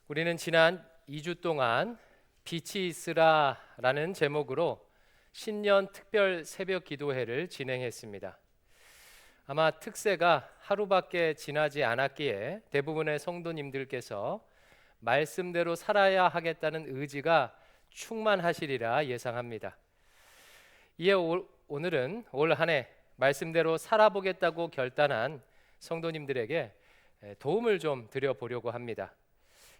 우리는 지난 2주 동안 빛이 있으라라는 제목으로 신년 특별 새벽 기도회를 진행했습니다. 아마 특세가 하루밖에 지나지 않았기에 대부분의 성도님들께서 말씀대로 살아야 하겠다는 의지가 충만하시리라 예상합니다. 이에 오늘은 올 한 해 말씀대로 살아보겠다고 결단한 성도님들에게 도움을 좀 드려보려고 합니다.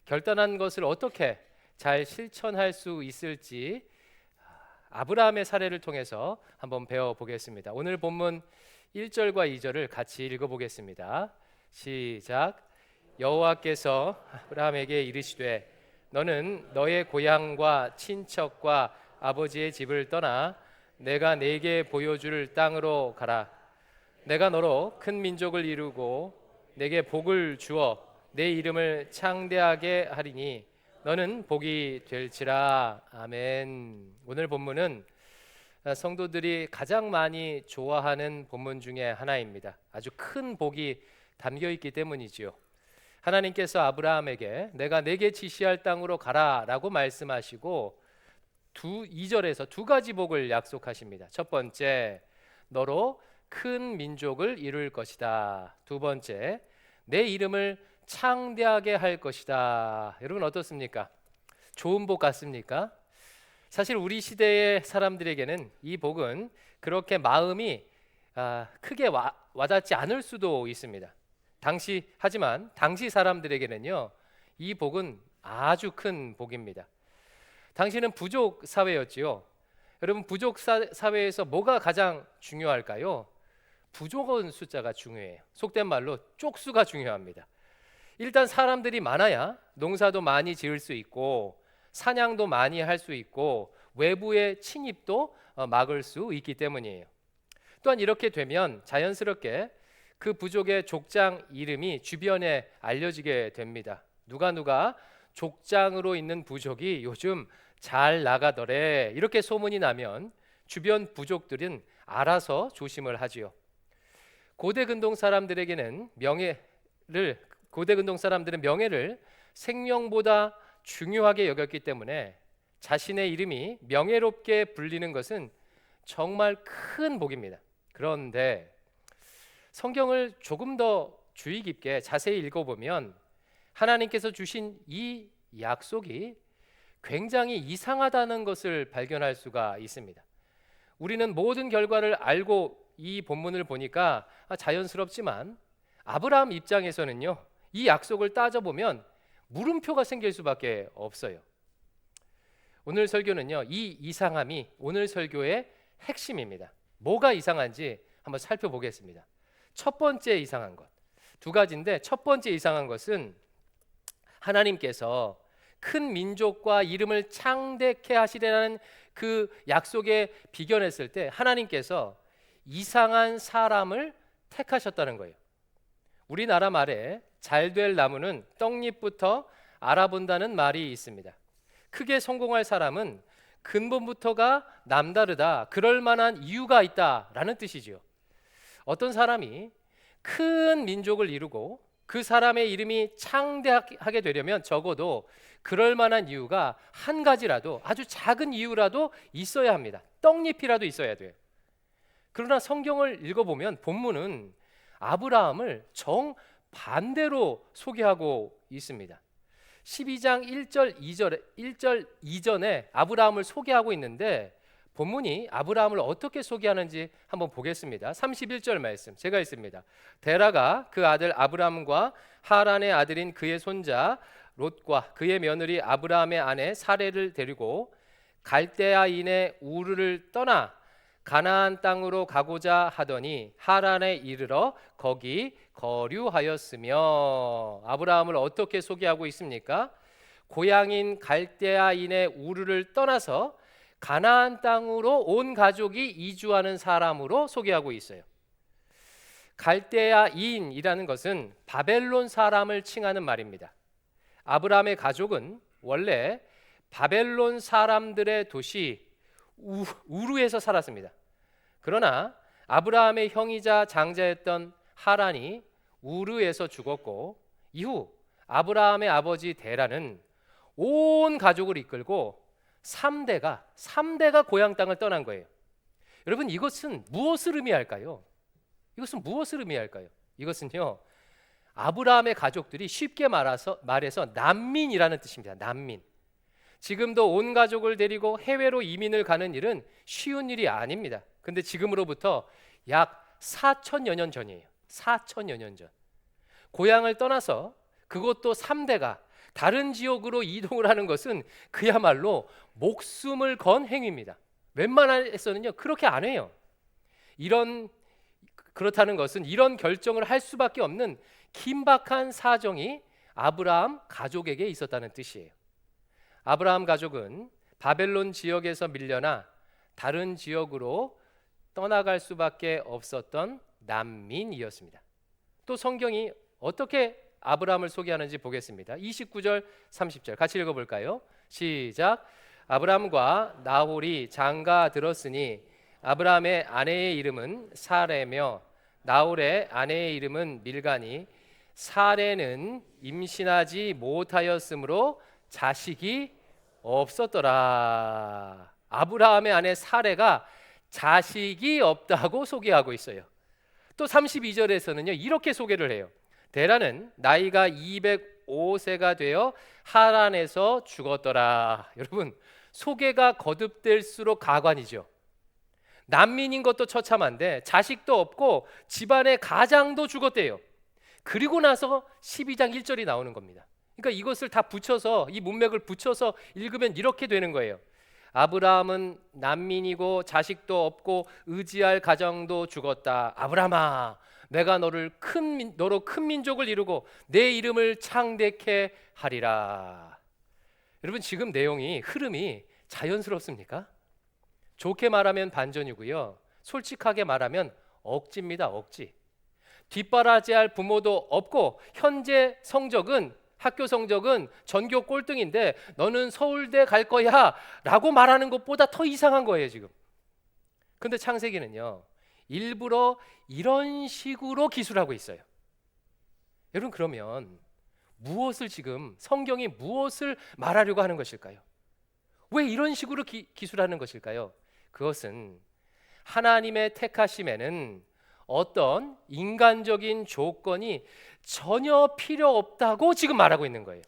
결단한 것을 어떻게 잘 실천할 수 있을지 아브라함의 사례를 통해서 한번 배워보겠습니다. 오늘 본문 1절과 2절을 같이 읽어보겠습니다. 시작. 여호와께서 아브라함에게 이르시되 너는 너의 고향과 친척과 아버지의 집을 떠나 내가 네게 보여줄 땅으로 가라. 내가 너로 큰 민족을 이루고 내게 복을 주어 내 이름을 창대하게 하리니 너는 복이 될지라. 아멘. 오늘 본문은 성도들이 가장 많이 좋아하는 본문 중에 하나입니다. 아주 큰 복이 담겨 있기 때문이지요. 하나님께서 아브라함에게 내가 네게 지시할 땅으로 가라라고 말씀하시고 2절에서 두 가지 복을 약속하십니다. 첫 번째, 너로 큰 민족을 이룰 것이다. 두 번째, 내 이름을 창대하게 할 것이다. 여러분 어떻습니까? 좋은 복 같습니까? 사실 우리 시대의 사람들에게는 이 복은 그렇게 마음이 크게 와닿지 않을 수도 있습니다. 하지만 당시 사람들에게는요, 이 복은 아주 큰 복입니다. 당시는 부족 사회였지요. 여러분 부족 사회에서 뭐가 가장 중요할까요? 부족한 숫자가 중요해요. 속된 말로 쪽수가 중요합니다. 일단 사람들이 많아야 농사도 많이 지을 수 있고 사냥도 많이 할 수 있고 외부의 침입도 막을 수 있기 때문이에요. 또한 이렇게 되면 자연스럽게 그 부족의 족장 이름이 주변에 알려지게 됩니다. 누가 족장으로 있는 부족이 요즘 잘 나가더래 이렇게 소문이 나면 주변 부족들은 알아서 조심을 하지요. 고대 근동 사람들은 명예를 생명보다 중요하게 여겼기 때문에 자신의 이름이 명예롭게 불리는 것은 정말 큰 복입니다. 그런데 성경을 조금 더 주의 깊게 자세히 읽어보면 하나님께서 주신 이 약속이 굉장히 이상하다는 것을 발견할 수가 있습니다. 우리는 모든 결과를 알고 이 본문을 보니까 자연스럽지만 아브라함 입장에서는요, 이 약속을 따져보면 물음표가 생길 수밖에 없어요. 오늘 설교는요, 이 이상함이 오늘 설교의 핵심입니다. 뭐가 이상한지 한번 살펴보겠습니다. 첫 번째 이상한 것, 두 가지인데 첫 번째 이상한 것은 하나님께서 큰 민족과 이름을 창대케 하시려는 그 약속에 비견했을 때 하나님께서 이상한 사람을 택하셨다는 거예요. 우리나라 말에 잘될 나무는 떡잎부터 알아본다는 말이 있습니다. 크게 성공할 사람은 근본부터가 남다르다, 그럴 만한 이유가 있다라는 뜻이지요. 어떤 사람이 큰 민족을 이루고 그 사람의 이름이 창대하게 되려면 적어도 그럴 만한 이유가 한 가지라도, 아주 작은 이유라도 있어야 합니다. 떡잎이라도 있어야 돼요. 그러나 성경을 읽어보면 본문은 아브라함을 정반대로 소개하고 있습니다. 12장 1절 이전에 아브라함을 소개하고 있는데 본문이 아브라함을 어떻게 소개하는지 한번 보겠습니다. 31절 말씀 제가 읽습니다. 데라가 그 아들 아브라함과 하란의 아들인 그의 손자 롯과 그의 며느리 아브라함의 아내 사레를 데리고 갈대아인의 우르를 떠나 가나안 땅으로 가고자 하더니 하란에 이르러 거기 거류하였으며. 아브라함을 어떻게 소개하고 있습니까? 고향인 갈대아인의 우르를 떠나서 가나안 땅으로 온 가족이 이주하는 사람으로 소개하고 있어요. 갈대아인이라는 것은 바벨론 사람을 칭하는 말입니다. 아브라함의 가족은 원래 바벨론 사람들의 도시 우르에서 살았습니다. 그러나 아브라함의 형이자 장자였던 하란이 우르에서 죽었고 이후 아브라함의 아버지 데라는 온 가족을 이끌고 3대가 고향 땅을 떠난 거예요. 여러분, 이것은 무엇을 의미할까요? 이것은요, 아브라함의 가족들이 쉽게 말해서 난민이라는 뜻입니다. 난민. 지금도 온 가족을 데리고 해외로 이민을 가는 일은 쉬운 일이 아닙니다. 근데 지금으로부터 약 4천여 년 전이에요. 4천여 년 전. 고향을 떠나서 그것도 3대가 다른 지역으로 이동을 하는 것은 그야말로 목숨을 건 행위입니다. 웬만해서는요 그렇게 안 해요. 그렇다는 것은 이런 결정을 할 수밖에 없는 긴박한 사정이 아브라함 가족에게 있었다는 뜻이에요. 아브라함 가족은 바벨론 지역에서 밀려나 다른 지역으로 떠나갈 수밖에 없었던 난민이었습니다. 또 성경이 어떻게 아브라함을 소개하는지 보겠습니다. 29절 30절 같이 읽어볼까요? 시작. 아브라함과 나홀이 장가 들었으니 아브라함의 아내의 이름은 사레며 나홀의 아내의 이름은 밀가니 사레는 임신하지 못하였으므로 자식이 없었더라. 아브라함의 아내 사레가 자식이 없다고 소개하고 있어요. 또 32절에서는요 이렇게 소개를 해요. 데라는 나이가 205세가 되어 하란에서 죽었더라. 여러분, 소개가 거듭될수록 가관이죠. 난민인 것도 처참한데 자식도 없고 집안의 가장도 죽었대요. 그리고 나서 12장 1절이 나오는 겁니다. 그러니까 이것을 다 붙여서, 이 문맥을 붙여서 읽으면 이렇게 되는 거예요. 아브라함은 난민이고 자식도 없고 의지할 가정도 죽었다. 아브라함아, 내가 너로 큰 민족을 이루고 내 이름을 창대케 하리라. 여러분, 지금 내용이, 흐름이 자연스럽습니까? 좋게 말하면 반전이고요, 솔직하게 말하면 억지입니다. 억지. 뒷바라지할 부모도 없고 현재 학교 성적은 전교 꼴등인데 너는 서울대 갈 거야 라고 말하는 것보다 더 이상한 거예요 지금. 근데 창세기는요 일부러 이런 식으로 기술하고 있어요. 여러분, 그러면 성경이 무엇을 말하려고 하는 것일까요? 왜 이런 식으로 기술하는 것일까요? 그것은 하나님의 택하심에는 어떤 인간적인 조건이 전혀 필요 없다고 지금 말하고 있는 거예요.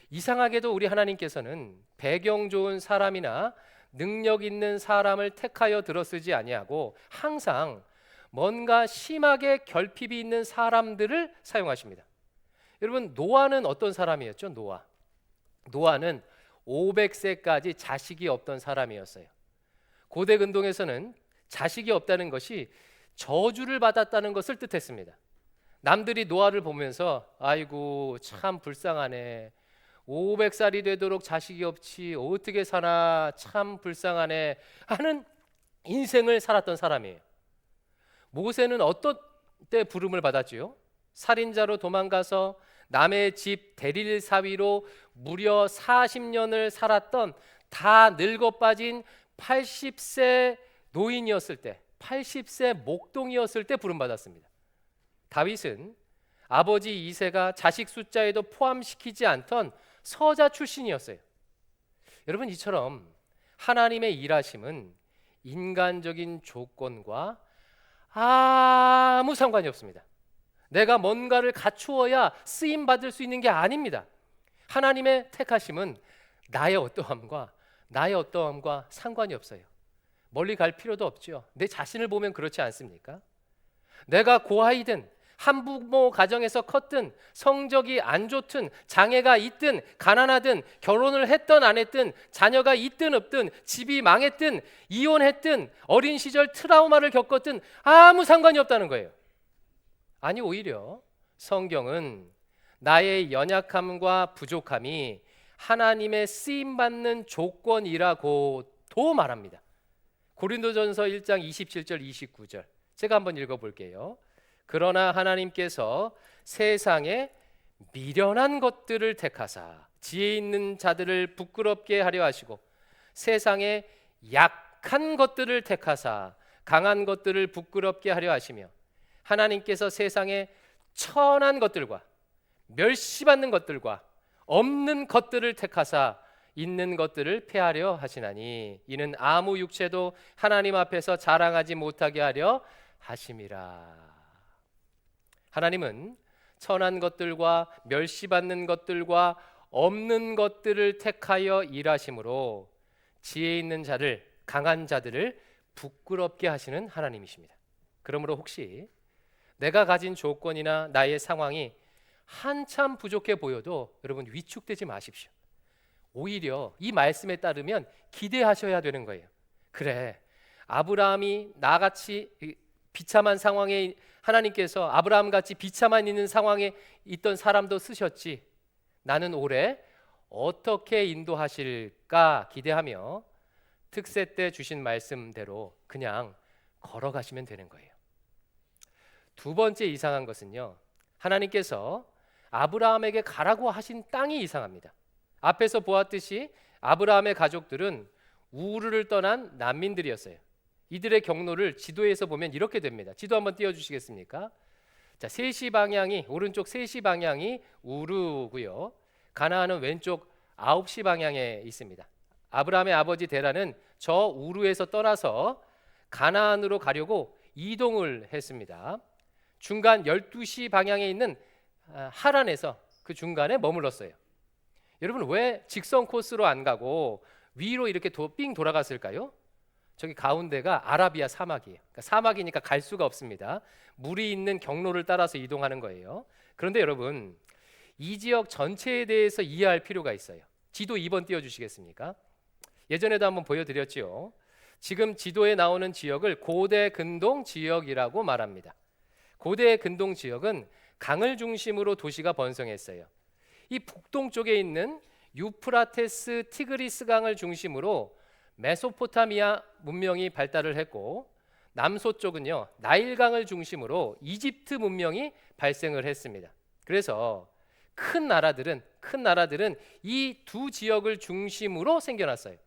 이상하게도 우리 하나님께서는 배경 좋은 사람이나 능력 있는 사람을 택하여 들어쓰지 아니하고 항상 뭔가 심하게 결핍이 있는 사람들을 사용하십니다. 여러분, 노아는 어떤 사람이었죠? 노아는 500세까지 자식이 없던 사람이었어요. 고대 근동에서는 자식이 없다는 것이 저주를 받았다는 것을 뜻했습니다. 남들이 노아를 보면서 아이고 참 불쌍하네, 500살이 되도록 자식이 없지 어떻게 사나, 참 불쌍하네 하는 인생을 살았던 사람이에요. 모세는 어떤 때 부름을 받았지요? 살인자로 도망가서 남의 집 대릴 사위로 무려 40년을 살았던 다 늙어 빠진 80세 노인이었을 때, 80세 목동이었을 때 부름 받았습니다. 다윗은 아버지 이새가 자식 숫자에도 포함시키지 않던 서자 출신이었어요. 여러분, 이처럼 하나님의 일하심은 인간적인 조건과 아무 상관이 없습니다. 내가 뭔가를 갖추어야 쓰임 받을 수 있는 게 아닙니다. 하나님의 택하심은 나의 어떠함과 상관이 없어요. 멀리 갈 필요도 없죠. 내 자신을 보면 그렇지 않습니까? 내가 고아이든 한부모 가정에서 컸든 성적이 안 좋든 장애가 있든 가난하든 결혼을 했든 안 했든 자녀가 있든 없든 집이 망했든 이혼했든 어린 시절 트라우마를 겪었든 아무 상관이 없다는 거예요. 아니, 오히려 성경은 나의 연약함과 부족함이 하나님의 쓰임받는 조건이라고도 말합니다. 고린도전서 1장 27절 29절 제가 한번 읽어볼게요. 그러나 하나님께서 세상에 미련한 것들을 택하사 지혜 있는 자들을 부끄럽게 하려 하시고 세상에 약한 것들을 택하사 강한 것들을 부끄럽게 하려 하시며 하나님께서 세상에 천한 것들과 멸시받는 것들과 없는 것들을 택하사 있는 것들을 폐하려 하시나니 이는 아무 육체도 하나님 앞에서 자랑하지 못하게 하려 하심이라. 하나님은 천한 것들과 멸시받는 것들과 없는 것들을 택하여 일하심으로 지혜 있는 자를, 강한 자들을 부끄럽게 하시는 하나님이십니다. 그러므로 혹시 내가 가진 조건이나 나의 상황이 한참 부족해 보여도 여러분 위축되지 마십시오. 오히려 이 말씀에 따르면 기대하셔야 되는 거예요. 그래, 아브라함이 나같이 비참한 상황에, 하나님께서 아브라함같이 비참한 있는 상황에 있던 사람도 쓰셨지. 나는 올해 어떻게 인도하실까 기대하며 특세 때 주신 말씀대로 그냥 걸어가시면 되는 거예요. 두 번째 이상한 것은요, 하나님께서 아브라함에게 가라고 하신 땅이 이상합니다. 앞에서 보았듯이 아브라함의 가족들은 우르를 떠난 난민들이었어요. 이들의 경로를 지도에서 보면 이렇게 됩니다. 지도 한번 띄워주시겠습니까? 자, 3시 방향이, 오른쪽 3시 방향이 우르고요, 가나안은 왼쪽 9시 방향에 있습니다. 아브라함의 아버지 데라는 저 우르에서 떠나서 가나안으로 가려고 이동을 했습니다. 중간 12시 방향에 있는 하란에서 그 중간에 머물렀어요. 여러분, 왜 직선 코스로 안 가고 위로 이렇게 삥 돌아갔을까요? 저기 가운데가 아라비아 사막이에요. 그러니까 사막이니까 갈 수가 없습니다. 물이 있는 경로를 따라서 이동하는 거예요. 그런데 여러분, 이 지역 전체에 대해서 이해할 필요가 있어요. 지도 2번 띄워주시겠습니까? 예전에도 한번 보여드렸죠. 지금 지도에 나오는 지역을 고대 근동 지역이라고 말합니다. 고대 근동 지역은 강을 중심으로 도시가 번성했어요. 이 북동쪽에 있는 유프라테스 티그리스 강을 중심으로 메소포타미아 문명이 발달을 했고, 남서쪽은요 나일강을 중심으로 이집트 문명이 발생을 했습니다. 그래서 큰 나라들은 이 두 지역을 중심으로 생겨났어요.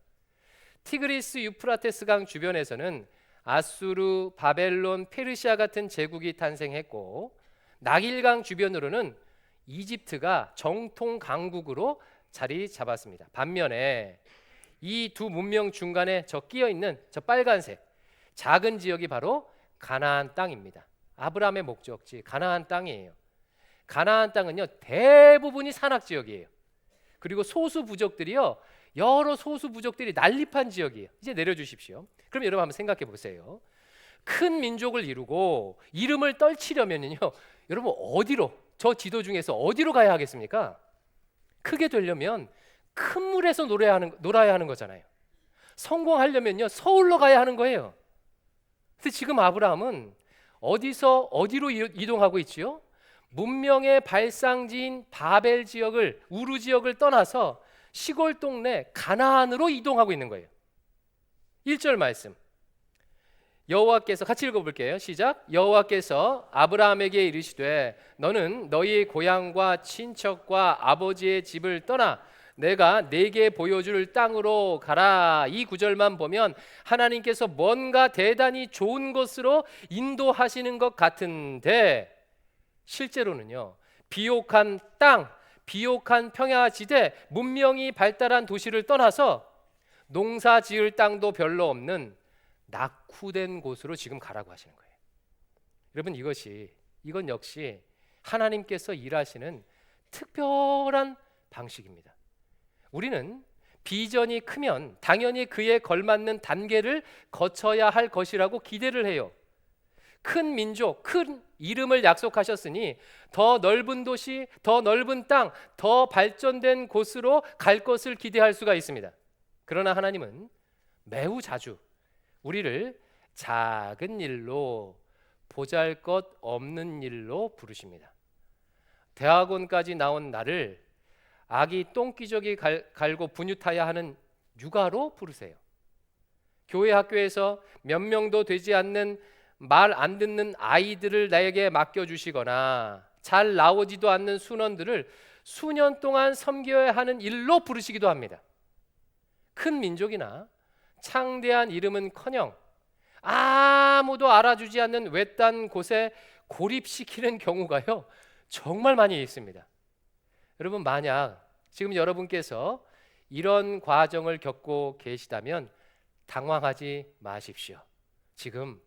티그리스 유프라테스 강 주변에서는 아수르, 바벨론, 페르시아 같은 제국이 탄생했고, 나일강 주변으로는 이집트가 정통 강국으로 자리 잡았습니다. 반면에 이 두 문명 중간에 저 끼어 있는 저 빨간색 작은 지역이 바로 가나안 땅입니다. 아브라함의 목적지 가나안 땅이에요. 가나안 땅은요 대부분이 산악 지역이에요. 그리고 소수 부족들이요, 여러 소수 부족들이 난립한 지역이에요. 이제 내려주십시오. 그럼 여러분 한번 생각해 보세요. 큰 민족을 이루고 이름을 떨치려면요, 여러분 어디로, 저 지도 중에서 어디로 가야 하겠습니까? 크게 되려면 큰 물에서 놀아야 하는 거잖아요. 성공하려면요 서울로 가야 하는 거예요. 근데 지금 아브라함은 어디서 어디로 이동하고 있지요? 문명의 발상지인 바벨 지역을, 우루 지역을 떠나서 시골 동네 가나안으로 이동하고 있는 거예요. 1절 말씀, 여호와께서, 같이 읽어볼게요. 시작. 여호와께서 아브라함에게 이르시되 너는 너희의 고향과 친척과 아버지의 집을 떠나 내가 네게 보여줄 땅으로 가라. 이 구절만 보면 하나님께서 뭔가 대단히 좋은 것으로 인도하시는 것 같은데, 실제로는요 비옥한 땅, 비옥한 평야지대, 문명이 발달한 도시를 떠나서 농사 지을 땅도 별로 없는 낙후된 곳으로 지금 가라고 하시는 거예요. 여러분, 이건 역시 하나님께서 일하시는 특별한 방식입니다. 우리는 비전이 크면 당연히 그에 걸맞는 단계를 거쳐야 할 것이라고 기대를 해요. 큰 민족, 큰 이름을 약속하셨으니 더 넓은 도시, 더 넓은 땅, 더 발전된 곳으로 갈 것을 기대할 수가 있습니다. 그러나 하나님은 매우 자주 우리를 작은 일로, 보잘것 없는 일로 부르십니다. 대학원까지 나온 나를 아기 똥기저귀 갈고 분유타야 하는 육아로 부르세요. 교회 학교에서 몇 명도 되지 않는 말 안 듣는 아이들을 나에게 맡겨주시거나 잘 나오지도 않는 순원들을 수년 동안 섬겨야 하는 일로 부르시기도 합니다. 큰 민족이나 창대한 이름은커녕 아무도 알아주지 않는 외딴 곳에 고립시키는 경우가요 정말 많이 있습니다. 여러분, 만약 지금 여러분께서 이런 과정을 겪고 계시다면 당황하지 마십시오. 지금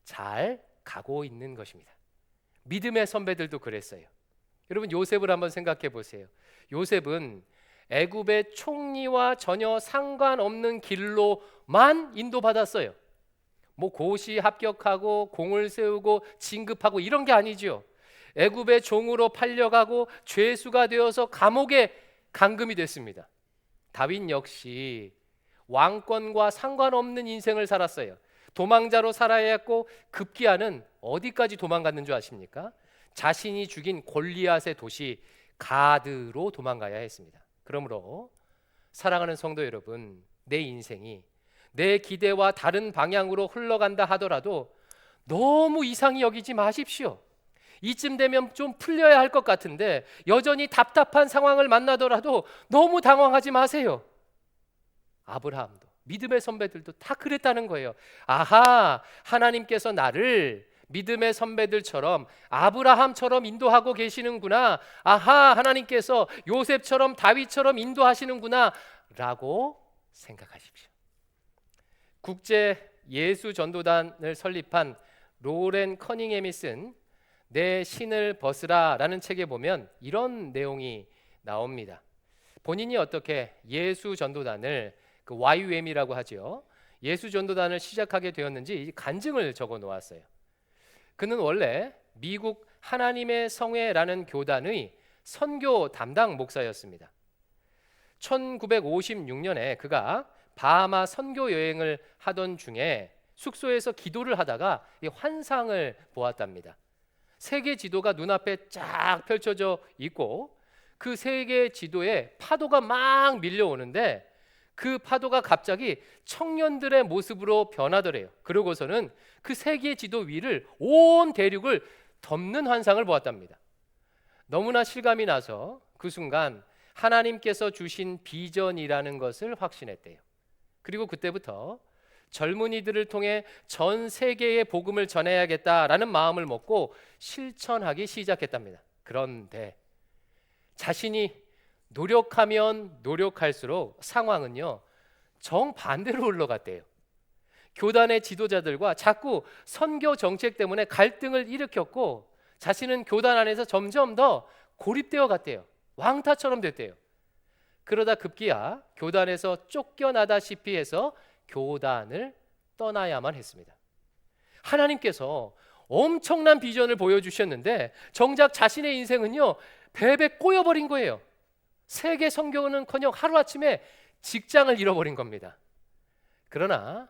잘 가고 있는 것입니다. 믿음의 선배들도 그랬어요. 여러분, 요셉을 한번 생각해 보세요. 요셉은 애굽의 총리와 전혀 상관없는 길로만 인도받았어요. 뭐 고시 합격하고 공을 세우고 진급하고 이런 게 아니죠. 애굽의 종으로 팔려가고 죄수가 되어서 감옥에 감금이 됐습니다. 다윗 역시 왕권과 상관없는 인생을 살았어요. 도망자로 살아야 했고, 급기야는 어디까지 도망갔는 줄 아십니까? 자신이 죽인 골리앗의 도시 가드로 도망가야 했습니다. 그러므로 사랑하는 성도 여러분, 내 인생이 내 기대와 다른 방향으로 흘러간다 하더라도 너무 이상히 여기지 마십시오. 이쯤 되면 좀 풀려야 할 것 같은데 여전히 답답한 상황을 만나더라도 너무 당황하지 마세요. 아브라함도, 믿음의 선배들도 다 그랬다는 거예요. 아하, 하나님께서 나를 믿음의 선배들처럼 아브라함처럼 인도하고 계시는구나. 아하, 하나님께서 요셉처럼 다윗처럼 인도하시는구나 라고 생각하십시오. 국제 예수 전도단을 설립한 로렌 커닝햄이 쓴 내 신을 벗으라 라는 책에 보면 이런 내용이 나옵니다. 본인이 어떻게 예수 전도단을, 그 YUM이라고 하죠, 예수 전도단을 시작하게 되었는지 간증을 적어 놓았어요. 그는 원래 미국 하나님의 성회라는 교단의 선교 담당 목사였습니다. 1956년에 그가 바하마 선교 여행을 하던 중에 숙소에서 기도를 하다가 환상을 보았답니다. 세계 지도가 눈앞에 쫙 펼쳐져 있고 그 세계 지도에 파도가 막 밀려오는데 그 파도가 갑자기 청년들의 모습으로 변하더래요. 그러고서는 그 세계 지도 위를, 온 대륙을 덮는 환상을 보았답니다. 너무나 실감이 나서 그 순간 하나님께서 주신 비전이라는 것을 확신했대요. 그리고 그때부터 젊은이들을 통해 전 세계에 복음을 전해야겠다라는 마음을 먹고 실천하기 시작했답니다. 그런데 자신이 노력하면 노력할수록 상황은요, 정반대로 흘러갔대요. 교단의 지도자들과 자꾸 선교 정책 때문에 갈등을 일으켰고 자신은 교단 안에서 점점 더 고립되어 갔대요. 왕타처럼 됐대요. 그러다 급기야 교단에서 쫓겨나다시피 해서 교단을 떠나야만 했습니다. 하나님께서 엄청난 비전을 보여주셨는데 정작 자신의 인생은요, 배배 꼬여버린 거예요. 세계 선교는커녕 하루아침에 직장을 잃어버린 겁니다. 그러나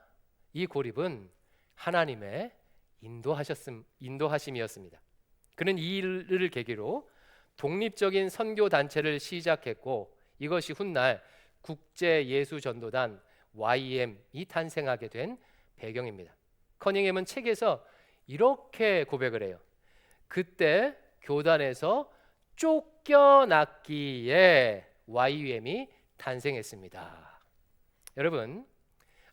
이 고립은 하나님의 인도하심이었습니다. 그는 이 일을 계기로 독립적인 선교 단체를 시작했고 이것이 훗날 국제예수전도단 YM이 탄생하게 된 배경입니다. 커닝햄은 책에서 이렇게 고백을 해요. 그때 교단에서 쫓겨났기에 YUM이 탄생했습니다. 여러분,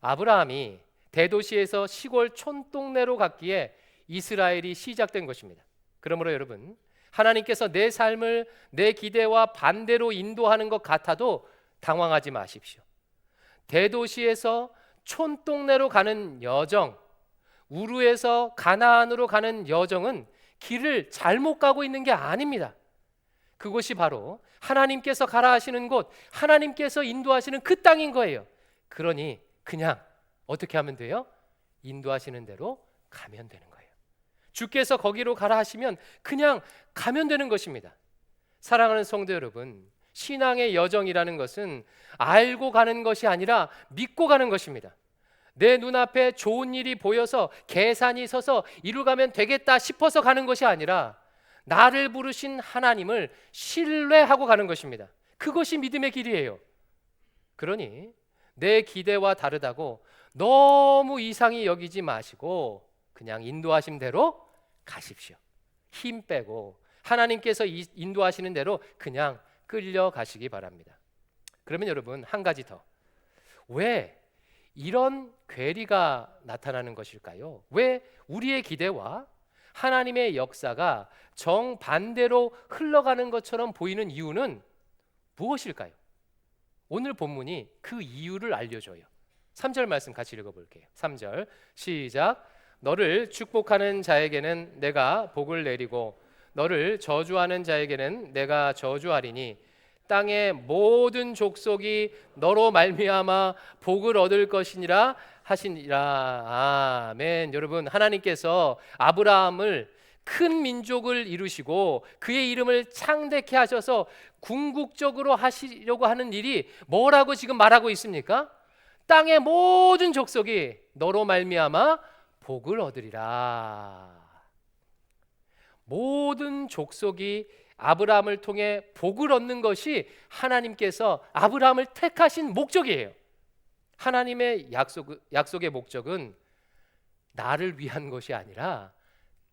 아브라함이 대도시에서 시골 촌동네로 갔기에 이스라엘이 시작된 것입니다. 그러므로 여러분, 하나님께서 내 삶을 내 기대와 반대로 인도하는 것 같아도 당황하지 마십시오. 대도시에서 촌동네로 가는 여정, 우르에서 가나안으로 가는 여정은 길을 잘못 가고 있는 게 아닙니다. 그곳이 바로 하나님께서 가라 하시는 곳, 하나님께서 인도하시는 그 땅인 거예요. 그러니 그냥 어떻게 하면 돼요? 인도하시는 대로 가면 되는 거예요. 주께서 거기로 가라 하시면 그냥 가면 되는 것입니다. 사랑하는 성도 여러분, 신앙의 여정이라는 것은 알고 가는 것이 아니라 믿고 가는 것입니다. 내 눈앞에 좋은 일이 보여서 계산이 서서 이루 가면 되겠다 싶어서 가는 것이 아니라 나를 부르신 하나님을 신뢰하고 가는 것입니다. 그것이 믿음의 길이에요. 그러니 내 기대와 다르다고 너무 이상히 여기지 마시고 그냥 인도하신 대로 가십시오. 힘 빼고 하나님께서 인도하시는 대로 그냥 끌려가시기 바랍니다. 그러면 여러분, 한 가지 더. 왜 이런 괴리가 나타나는 것일까요? 왜 우리의 기대와 하나님의 역사가 정반대로 흘러가는 것처럼 보이는 이유는 무엇일까요? 오늘 본문이 그 이유를 알려줘요. 3절 말씀 같이 읽어볼게요. 3절 시작. 너를 축복하는 자에게는 내가 복을 내리고 너를 저주하는 자에게는 내가 저주하리니 땅의 모든 족속이 너로 말미암아 복을 얻을 것이니라 하시니라. 아멘. 여러분, 하나님께서 아브라함을 큰 민족을 이루시고 그의 이름을 창대케 하셔서 궁극적으로 하시려고 하는 일이 뭐라고 지금 말하고 있습니까? 땅의 모든 족속이 너로 말미암아 복을 얻으리라. 모든 족속이 아브라함을 통해 복을 얻는 것이 하나님께서 아브라함을 택하신 목적이에요. 하나님의 약속의 목적은 나를 위한 것이 아니라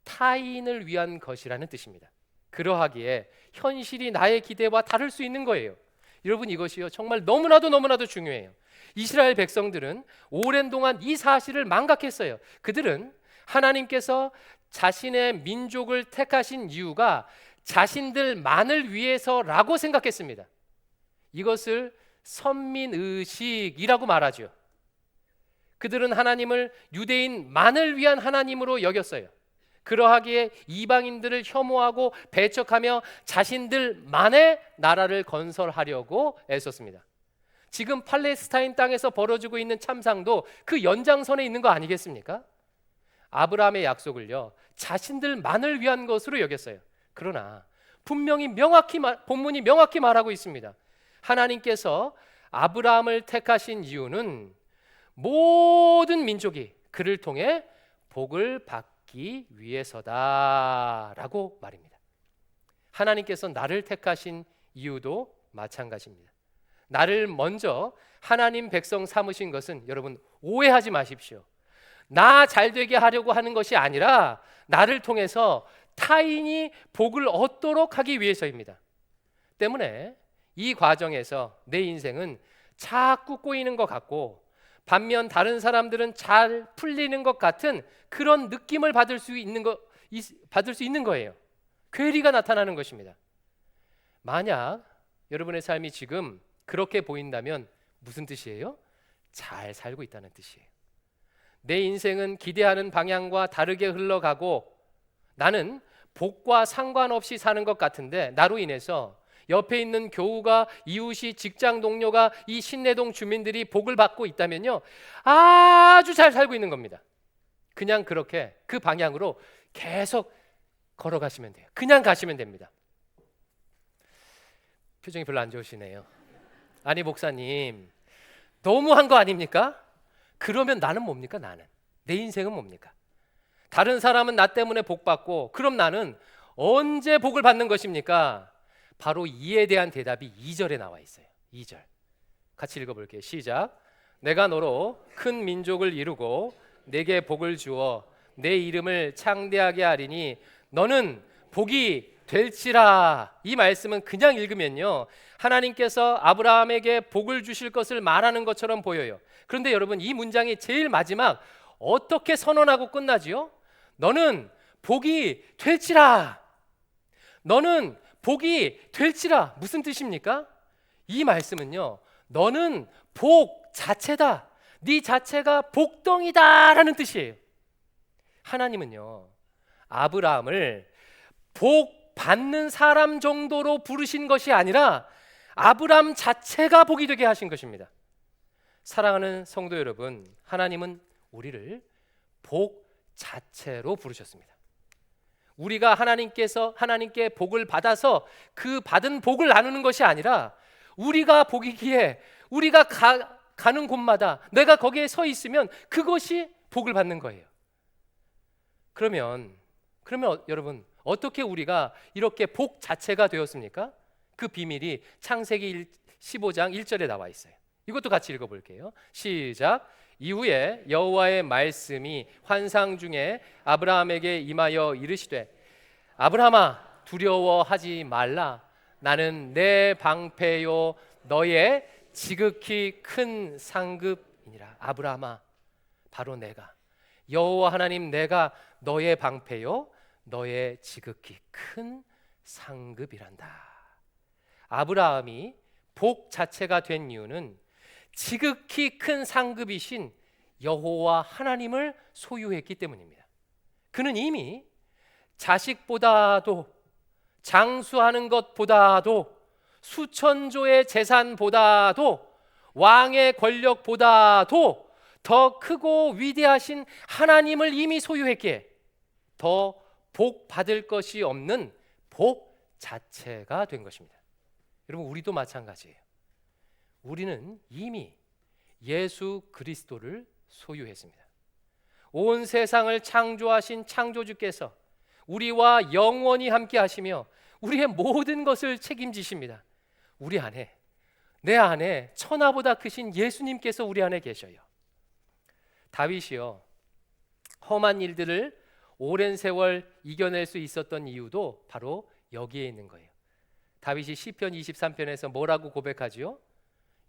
타인을 위한 것이라는 뜻입니다. 그러하기에 현실이 나의 기대와 다를 수 있는 거예요. 여러분, 이것이요 정말 너무나도 중요해요. 이스라엘 백성들은 오랜 동안 이 사실을 망각했어요. 그들은 하나님께서 자신의 민족을 택하신 이유가 자신들만을 위해서라고 생각했습니다. 이것을 선민의식이라고 말하죠. 그들은 하나님을 유대인만을 위한 하나님으로 여겼어요. 그러하기에 이방인들을 혐오하고 배척하며 자신들만의 나라를 건설하려고 애썼습니다. 지금 팔레스타인 땅에서 벌어지고 있는 참상도 그 연장선에 있는 거 아니겠습니까? 아브라함의 약속을요 자신들만을 위한 것으로 여겼어요. 그러나 분명히 본문이 명확히 말하고 있습니다. 하나님께서 아브라함을 택하신 이유는 모든 민족이 그를 통해 복을 받기 위해서다라고 말입니다. 하나님께서 나를 택하신 이유도 마찬가지입니다. 나를 먼저 하나님 백성 삼으신 것은 여러분 오해하지 마십시오. 나 잘되게 하려고 하는 것이 아니라 나를 통해서 타인이 복을 얻도록 하기 위해서입니다. 때문에 이 과정에서 내 인생은 자꾸 꼬이는 것 같고 반면 다른 사람들은 잘 풀리는 것 같은 그런 느낌을 받을 수 있는 거예요. 괴리가 나타나는 것입니다. 만약 여러분의 삶이 지금 그렇게 보인다면 무슨 뜻이에요? 잘 살고 있다는 뜻이에요. 내 인생은 기대하는 방향과 다르게 흘러가고 나는 복과 상관없이 사는 것 같은데 나로 인해서 옆에 있는 교우가, 이웃이, 직장 동료가, 이 신내동 주민들이 복을 받고 있다면요 아주 잘 살고 있는 겁니다. 그냥 그렇게 그 방향으로 계속 걸어가시면 돼요. 그냥 가시면 됩니다. 표정이 별로 안 좋으시네요. 아니 목사님 너무한 거 아닙니까? 그러면 나는 뭡니까? 나는 내 인생은 뭡니까? 다른 사람은 나 때문에 복 받고 그럼 나는 언제 복을 받는 것입니까? 바로 이에 대한 대답이 2절에 나와 있어요. 2절 같이 읽어볼게요. 시작. 내가 너로 큰 민족을 이루고 내게 복을 주어 내 이름을 창대하게 하리니 너는 복이 될지라. 이 말씀은 그냥 읽으면요 하나님께서 아브라함에게 복을 주실 것을 말하는 것처럼 보여요. 그런데 여러분 이 문장이 제일 마지막 어떻게 선언하고 끝나지요? 너는 복이 될지라. 너는 복이 될지라. 무슨 뜻입니까? 이 말씀은요 너는 복 자체다. 네 자체가 복덩이다라는 뜻이에요. 하나님은요 아브라함을 복 받는 사람 정도로 부르신 것이 아니라 아브라함 자체가 복이 되게 하신 것입니다. 사랑하는 성도 여러분, 하나님은 우리를 복 자체로 부르셨습니다. 우리가 하나님께 복을 받아서 그 받은 복을 나누는 것이 아니라 우리가 복이기에 우리가 가는 곳마다 내가 거기에 서 있으면 그것이 복을 받는 거예요. 그러면 여러분 어떻게 우리가 이렇게 복 자체가 되었습니까? 그 비밀이 창세기 15장 1절에 나와 있어요. 이것도 같이 읽어볼게요. 시작. 이후에 여호와의 말씀이 환상 중에 아브라함에게 임하여 이르시되 아브라함아 두려워하지 말라. 나는 내 방패요 너의 지극히 큰 상급이니라. 아브라함아 바로 내가 여호와 하나님 내가 너의 방패요 너의 지극히 큰 상급이란다. 아브라함이 복 자체가 된 이유는 지극히 큰 상급이신 여호와 하나님을 소유했기 때문입니다. 그는 이미 자식보다도, 장수하는 것보다도, 수천조의 재산보다도, 왕의 권력보다도 더 크고 위대하신 하나님을 이미 소유했기에 더 복 받을 것이 없는 복 자체가 된 것입니다. 여러분, 우리도 마찬가지예요. 우리는 이미 예수 그리스도를 소유했습니다. 온 세상을 창조하신 창조주께서 우리와 영원히 함께 하시며 우리의 모든 것을 책임지십니다. 우리 안에, 내 안에 천하보다 크신 예수님께서 우리 안에 계셔요. 다윗이요, 험한 일들을 오랜 세월 이겨낼 수 있었던 이유도 바로 여기에 있는 거예요. 다윗이 시편 23편에서 뭐라고 고백하지요?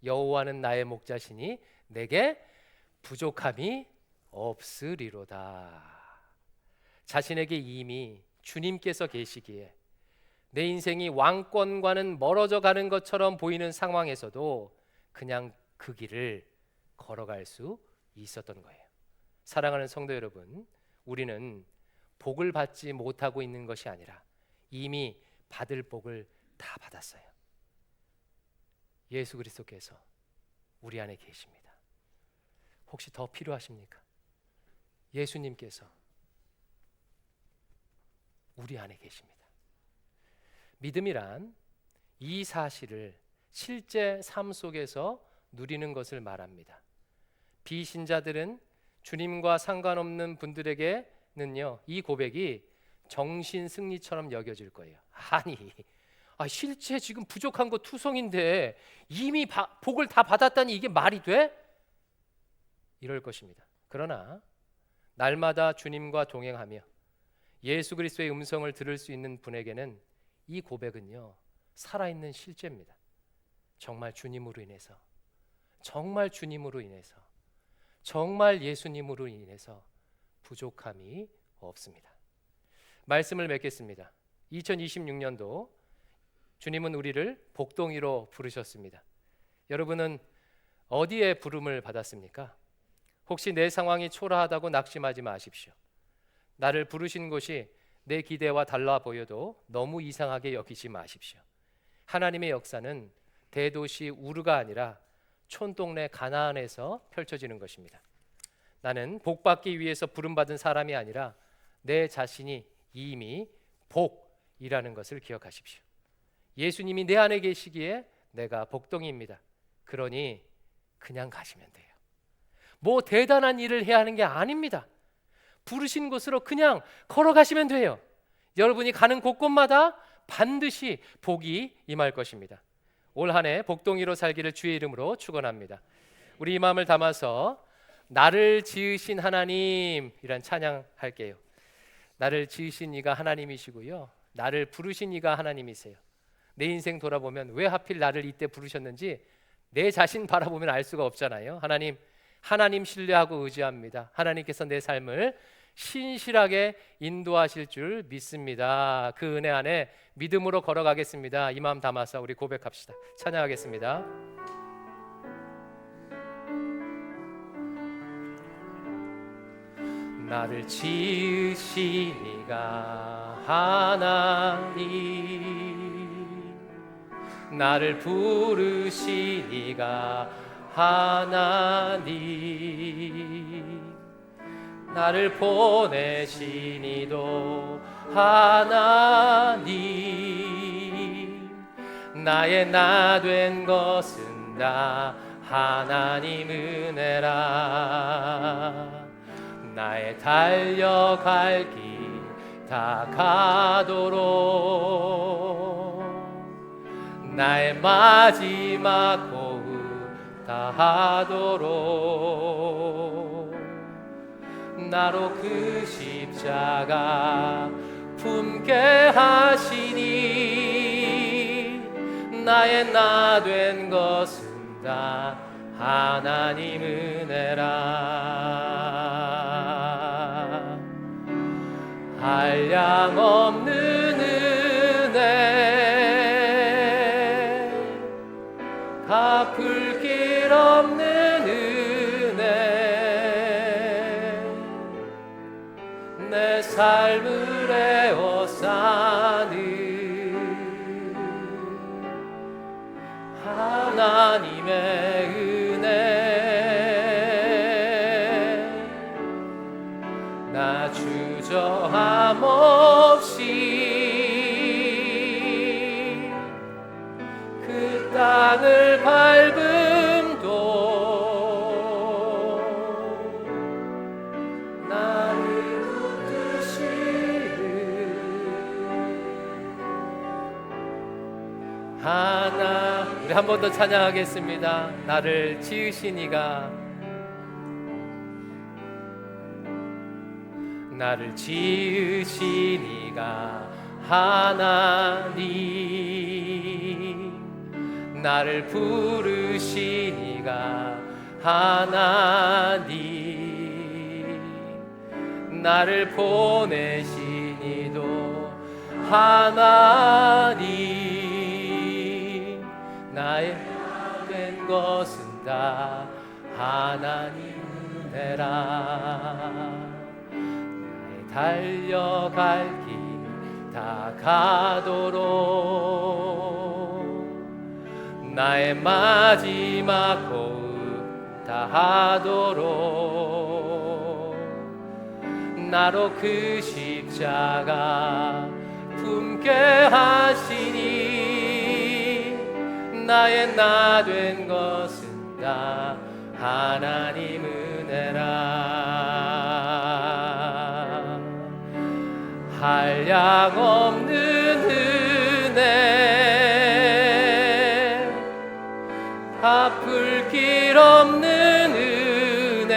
여호와는 나의 목자시니 내게 부족함이 없으리로다. 자신에게 이미 주님께서 계시기에 내 인생이 왕권과는 멀어져 가는 것처럼 보이는 상황에서도 그냥 그 길을 걸어갈 수 있었던 거예요. 사랑하는 성도 여러분, 우리는 복을 받지 못하고 있는 것이 아니라 이미 받을 복을 다 받았어요. 예수 그리스도께서 우리 안에 계십니다. 혹시 더 필요하십니까? 예수님께서 우리 안에 계십니다. 믿음이란 이 사실을 실제 삶 속에서 누리는 것을 말합니다. 비신자들은 주님과 상관없는 분들에게는요, 이 고백이 정신 승리처럼 여겨질 거예요. 아니, 실제 지금 부족한 거 투성인데 이미 복을 다 받았다니 이게 말이 돼? 이럴 것입니다. 그러나 날마다 주님과 동행하며 예수 그리스도의 음성을 들을 수 있는 분에게는 이 고백은요, 살아있는 실제입니다. 정말 주님으로 인해서, 정말 주님으로 인해서, 정말 예수님으로 인해서 부족함이 없습니다. 말씀을 맺겠습니다. 2026년도 주님은 우리를 복동이로 부르셨습니다. 여러분은 어디에 부름을 받았습니까? 혹시 내 상황이 초라하다고 낙심하지 마십시오. 나를 부르신 곳이 내 기대와 달라 보여도 너무 이상하게 여기지 마십시오. 하나님의 역사는 대도시 우르가 아니라 촌동네 가나안에서 펼쳐지는 것입니다. 나는 복받기 위해서 부름받은 사람이 아니라 내 자신이 이미 복이라는 것을 기억하십시오. 예수님이 내 안에 계시기에 내가 복동입니다. 그러니 그냥 가시면 돼요. 뭐 대단한 일을 해야 하는 게 아닙니다. 부르신 곳으로 그냥 걸어가시면 돼요. 여러분이 가는 곳곳마다 반드시 복이 임할 것입니다. 올 한 해 복동이로 살기를 주의 이름으로 축원합니다. 우리 이 마음을 담아서 나를 지으신 하나님이란 찬양할게요. 나를 지으신 이가 하나님이시고요, 나를 부르신 이가 하나님이세요. 내 인생 돌아보면 왜 하필 나를 이때 부르셨는지 내 자신 바라보면 알 수가 없잖아요. 하나님 신뢰하고 의지합니다. 하나님께서 내 삶을 신실하게 인도하실 줄 믿습니다. 그 은혜 안에 믿음으로 걸어가겠습니다. 이 마음 담아서 우리 고백합시다. 찬양하겠습니다. 나를 지으신 이가 하나님, 나를 부르신 이가 하나님, 나를 보내신 이도 하나님, 나의 나 된 것은 다 하나님 은혜라. 나의 달려갈 길 다 가도록, 나의 마지막 호흡 다 하도록, 나로 그 십자가 품게 하시니, 나의 나 된 것은 다 하나님 은혜라. 한량없는 은혜, 갚을 길 없는 은혜 내 삶을 에워싸는 하나님의 은혜 나 주저함 없이 그 땅을 밟음도 나를 붙드시는 하나 우리 한 번 더 찬양하겠습니다. 나를 지으신 이가 나를 지으신 이가 하나님 나를 부르신 이가 하나님 나를 보내신 이도 하나님 나의 된 것은 다 하나님 은혜라 나의 달려갈 길 다 가도록 나의 마지막 호흡 다 하도록 나로 그 십자가 품게 하시니 나의 나 된 것은 다 하나님 은혜라 한량 없는 은혜 갚을 길 없는 은혜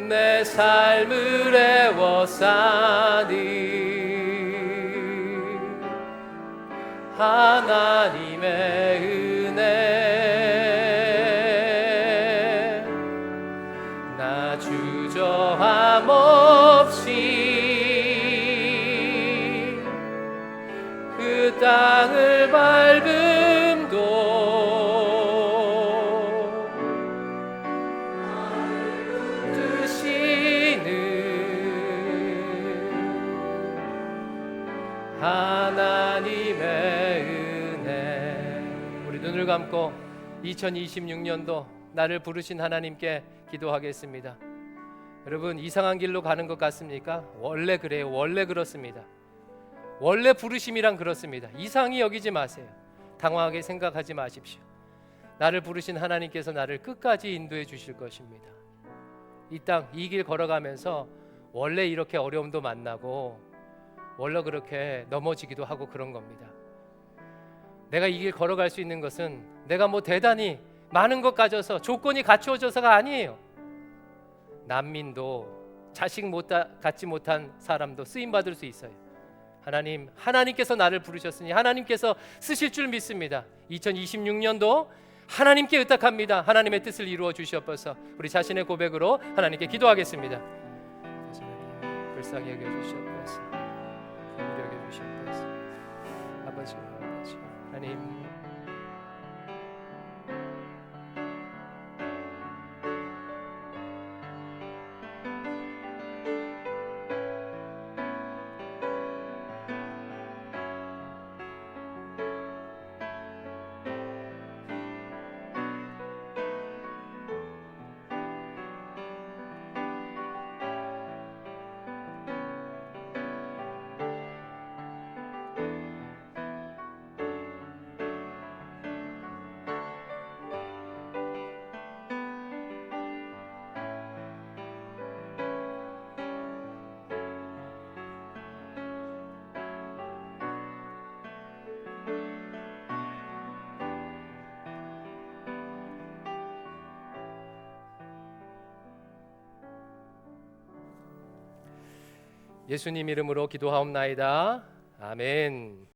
내 삶을 에워싸는 하나님의 은혜 나 주저함 없이 그 땅을 밟음도 뜻이는 하나님의 은혜 우리 눈을 감고 2026년도 나를 부르신 하나님께 기도하겠습니다. 여러분 이상한 길로 가는 것 같습니까? 원래 그래요. 원래 그렇습니다. 원래 부르심이란 그렇습니다. 이상히 여기지 마세요. 당황하게 생각하지 마십시오. 나를 부르신 하나님께서 나를 끝까지 인도해 주실 것입니다. 이 땅 이 길 걸어가면서 원래 이렇게 어려움도 만나고 원래 그렇게 넘어지기도 하고 그런 겁니다. 내가 이 길 걸어갈 수 있는 것은 내가 뭐 대단히 많은 것 가져서 조건이 갖추어져서가 아니에요. 난민도 자식 갖지 못한 사람도 쓰임 받을 수 있어요. 하나님께서 나를 부르셨으니 하나님께서 쓰실 줄 믿습니다. 2026년도 하나님께 의탁합니다. 하나님의 뜻을 이루어 주시옵소서. 우리 자신의 고백으로 하나님께 기도하겠습니다. 하나님 불쌍히 여겨주시옵소서. 긍휼히 여겨주시옵소서. 아버지 하나님 예수님 이름으로 기도하옵나이다. 아멘.